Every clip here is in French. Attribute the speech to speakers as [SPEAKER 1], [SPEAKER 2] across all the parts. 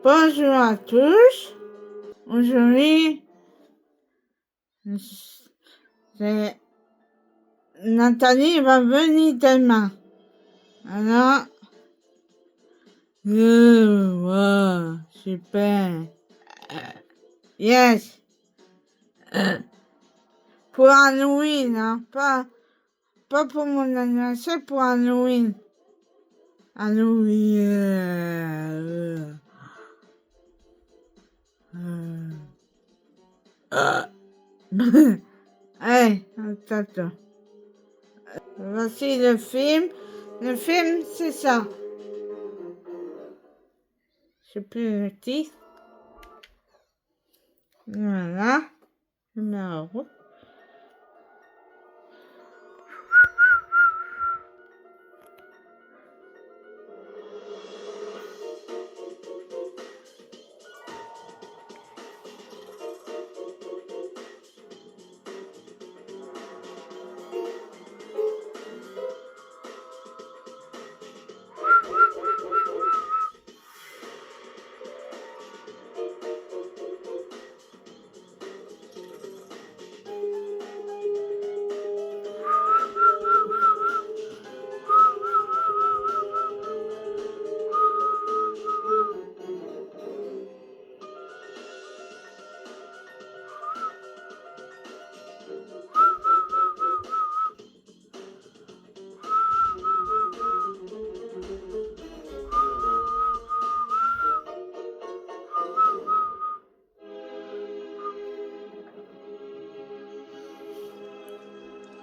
[SPEAKER 1] Bonjour à tous. Aujourd'hui, c'est Nathalie va venir demain. Alors, wow, super. Yes. Pour Halloween, hein, pas pour mon anniversaire, pour Halloween. Halloween. Allez, attends. Voici le film. Le film, c'est ça. Je sais plus le titre. Voilà. Numéro.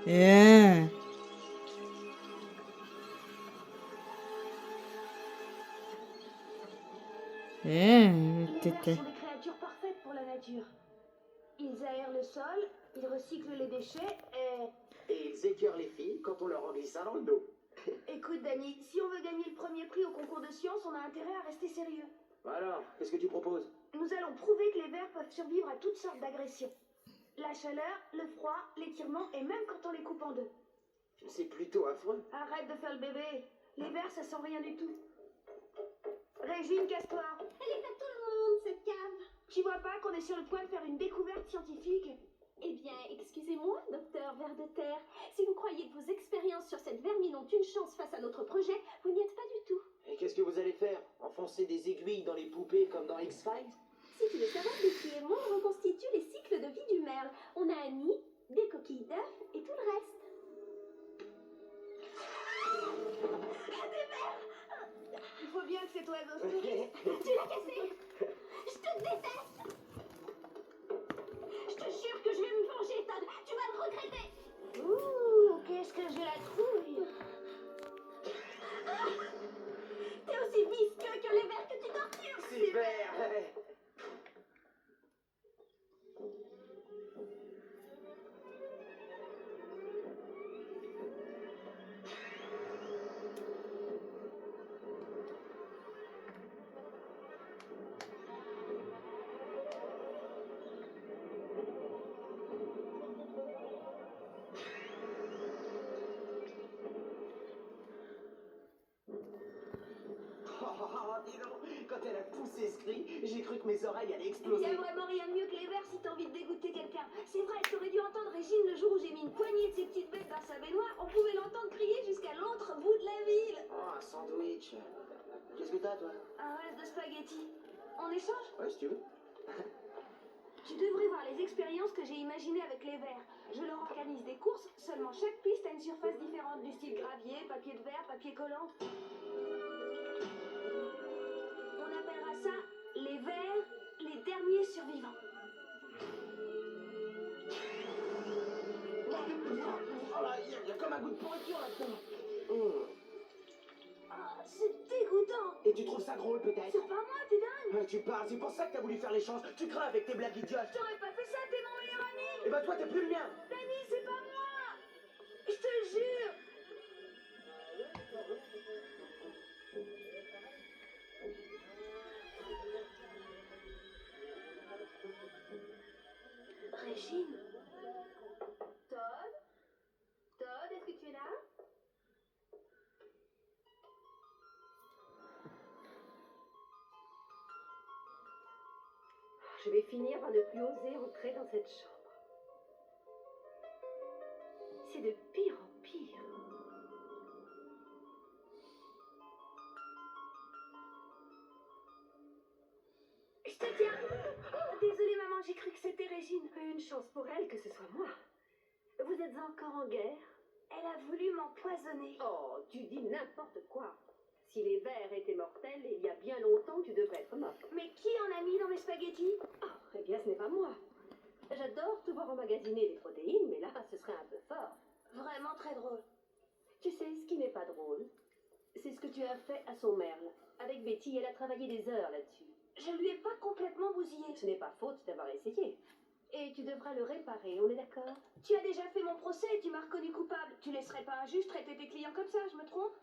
[SPEAKER 1] Yeah. Yeah.
[SPEAKER 2] Les vers sont des créatures parfaites pour la nature. Ils aèrent le sol, ils recyclent les déchets
[SPEAKER 3] Et ils écœurent les filles quand on leur en glisse un dans le dos.
[SPEAKER 2] Écoute, Dani, si on veut gagner le premier prix au concours de science, on a intérêt à rester sérieux.
[SPEAKER 3] Alors, qu'est-ce que tu proposes?
[SPEAKER 2] Nous allons prouver que les vers peuvent survivre à toutes sortes d'agressions. La chaleur, le froid, l'étirement et même quand on les coupe en deux.
[SPEAKER 3] C'est plutôt affreux.
[SPEAKER 2] Arrête de faire le bébé. Les vers, ça sent rien du tout. Régine, casse-toi.
[SPEAKER 4] Elle est à tout le monde, cette cave.
[SPEAKER 2] Tu vois pas qu'on est sur le point de faire une découverte scientifique?
[SPEAKER 4] Eh bien, excusez-moi, docteur Ver de Terre. Si vous croyez que vos expériences sur cette vermine ont une chance face à notre projet, vous n'y êtes pas du tout.
[SPEAKER 3] Et qu'est-ce que vous allez faire? Enfoncer des aiguilles dans les poupées comme dans X-Files?
[SPEAKER 4] Si tu veux savoir de qui est moi, on reconstitue les cycles de vie du merle. On a un nid, des coquilles d'œufs et tout le reste.
[SPEAKER 2] Des vers. Il faut bien que cet oiseau se nourrisse.
[SPEAKER 4] Tu l'as cassé. Je te déteste. Je te jure que je vais me venger, Todd. Tu vas le regretter.
[SPEAKER 2] Ouh, qu'est-ce que j'ai la trouille.
[SPEAKER 4] T'es aussi visqueux que les vers que tu tortures.
[SPEAKER 3] Super! Oh, dis donc, quand elle a poussé ce cri, j'ai cru que mes oreilles allaient
[SPEAKER 2] Il
[SPEAKER 3] exploser.
[SPEAKER 2] n'y a vraiment rien de mieux que les vers si t'as envie de dégoûter quelqu'un. C'est vrai, t'aurais dû entendre Régine le jour où j'ai mis une poignée de ces petites bêtes dans sa baignoire. On pouvait l'entendre crier jusqu'à l'autre bout de la ville.
[SPEAKER 3] Oh, un sandwich. Qu'est-ce que t'as, toi?
[SPEAKER 2] Un reste de spaghettis. On échange?
[SPEAKER 3] Ouais, si tu veux.
[SPEAKER 2] Tu devrais voir les expériences que j'ai imaginées avec les vers. Je leur organise des courses, seulement chaque piste a une surface différente, du style gravier, papier de verre, papier collant. On appellera ça les vers, les derniers survivants.
[SPEAKER 3] Oh là, il y a comme un goût de pourriture là-dedans.
[SPEAKER 2] Ah, c'est dégoûtant.
[SPEAKER 3] Et tu trouves ça drôle, peut-être?
[SPEAKER 2] C'est pas moi, t'es dingue.
[SPEAKER 3] Tu parles, c'est pour ça que t'as voulu faire l'échange. Tu crains avec tes blagues idiotes.
[SPEAKER 2] J'aurais pas fait ça, t'es mon meilleur ami.
[SPEAKER 3] Et bah toi, t'es plus le mien.
[SPEAKER 2] Dani, c'est pas moi. Je te jure. Régine.
[SPEAKER 4] Todd? Todd, est-ce que tu es là?
[SPEAKER 5] Je vais finir par ne plus oser entrer dans cette chambre. C'est de pire en pire.
[SPEAKER 2] Je te tiens. Désolée maman, j'ai cru que c'était Régine.
[SPEAKER 5] Une chance pour elle que ce soit moi. Vous êtes encore en guerre?
[SPEAKER 2] Elle a voulu m'empoisonner.
[SPEAKER 5] Oh, tu dis n'importe quoi. Si les vers étaient mortels, il y a bien longtemps tu devrais être mort.
[SPEAKER 2] Mais qui en a mis dans mes spaghettis?
[SPEAKER 5] Oh, eh bien, ce n'est pas moi. J'adore te voir emmagasiner des protéines, mais là, ce serait un peu fort.
[SPEAKER 2] Vraiment très drôle.
[SPEAKER 5] Tu sais, ce qui n'est pas drôle, c'est ce que tu as fait à son merle. Avec Betty, elle a travaillé des heures là-dessus.
[SPEAKER 2] Je lui ai pas complètement bousillé.
[SPEAKER 5] Ce n'est pas faute d'avoir essayé. Et tu devras le réparer, on est d'accord?
[SPEAKER 2] Tu as déjà fait mon procès et tu m'as reconnu coupable. Tu laisserais pas un juge traiter tes clients comme ça, je me trompe?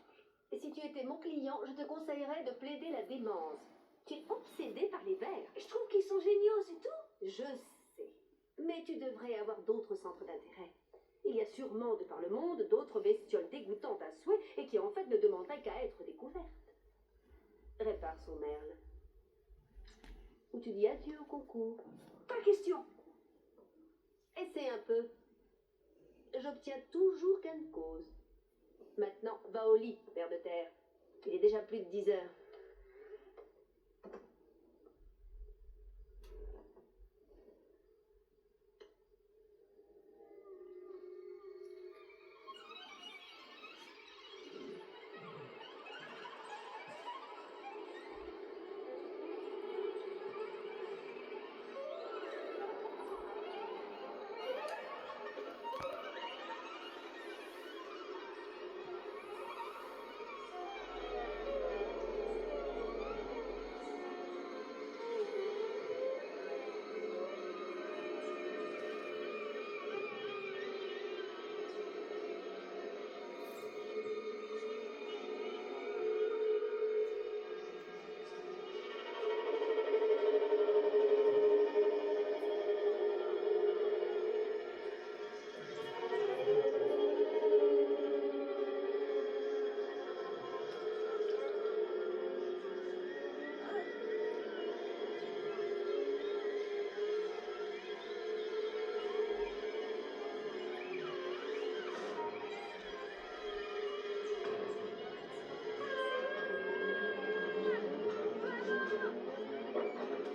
[SPEAKER 5] Et si tu étais mon client, je te conseillerais de plaider la démence. Tu es obsédé par les vers.
[SPEAKER 2] Je trouve qu'ils sont géniaux, c'est tout.
[SPEAKER 5] Je sais. Mais tu devrais avoir d'autres centres d'intérêt. Il y a sûrement de par le monde d'autres bestioles dégoûtantes à souhait et qui en fait ne demanderaient qu'à être découvertes. Répare son merle. Ou tu dis adieu au concours.
[SPEAKER 2] Pas question.
[SPEAKER 5] Essaie un peu. J'obtiens toujours gain de cause. Maintenant, va au lit, ver de terre. Il est déjà plus de 10 heures.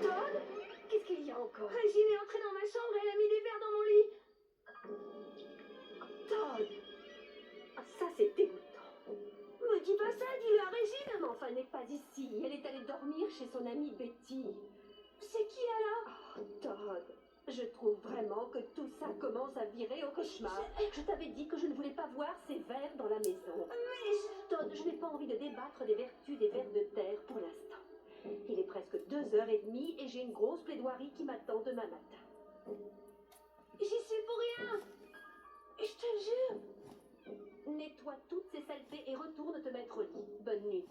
[SPEAKER 2] Todd?
[SPEAKER 5] Qu'est-ce qu'il y a encore?
[SPEAKER 2] Régine est entrée dans ma chambre et elle a mis des verres dans mon lit.
[SPEAKER 5] Todd! Ah, ça, c'est dégoûtant.
[SPEAKER 2] Me dis pas ça, dis-le à Régine.
[SPEAKER 5] Mais enfin, elle n'est pas ici. Elle est allée dormir chez son amie Betty.
[SPEAKER 2] C'est qui alors?
[SPEAKER 5] Oh, Todd, je trouve vraiment que tout ça commence à virer au cauchemar. Je t'avais dit que je ne voulais pas voir ces vers dans la maison.
[SPEAKER 2] Mais
[SPEAKER 5] Todd, je n'ai pas envie de débattre des vertus des vers de terre pour l'instant. Il est presque 2h30 et j'ai une grosse plaidoirie qui m'attend demain matin.
[SPEAKER 2] j'y suis pour rien. Je te le jure.
[SPEAKER 5] Nettoie toutes ces saletés et retourne te mettre au lit. Bonne nuit.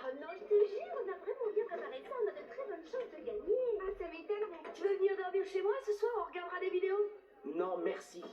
[SPEAKER 4] Oh non, je te jure, on a vraiment bien préparé ça, on a de très bonnes chances de gagner.
[SPEAKER 2] Ah, ça m'étonnerait. Tu veux venir dormir chez moi ce soir? On regardera des vidéos.
[SPEAKER 3] Non, merci.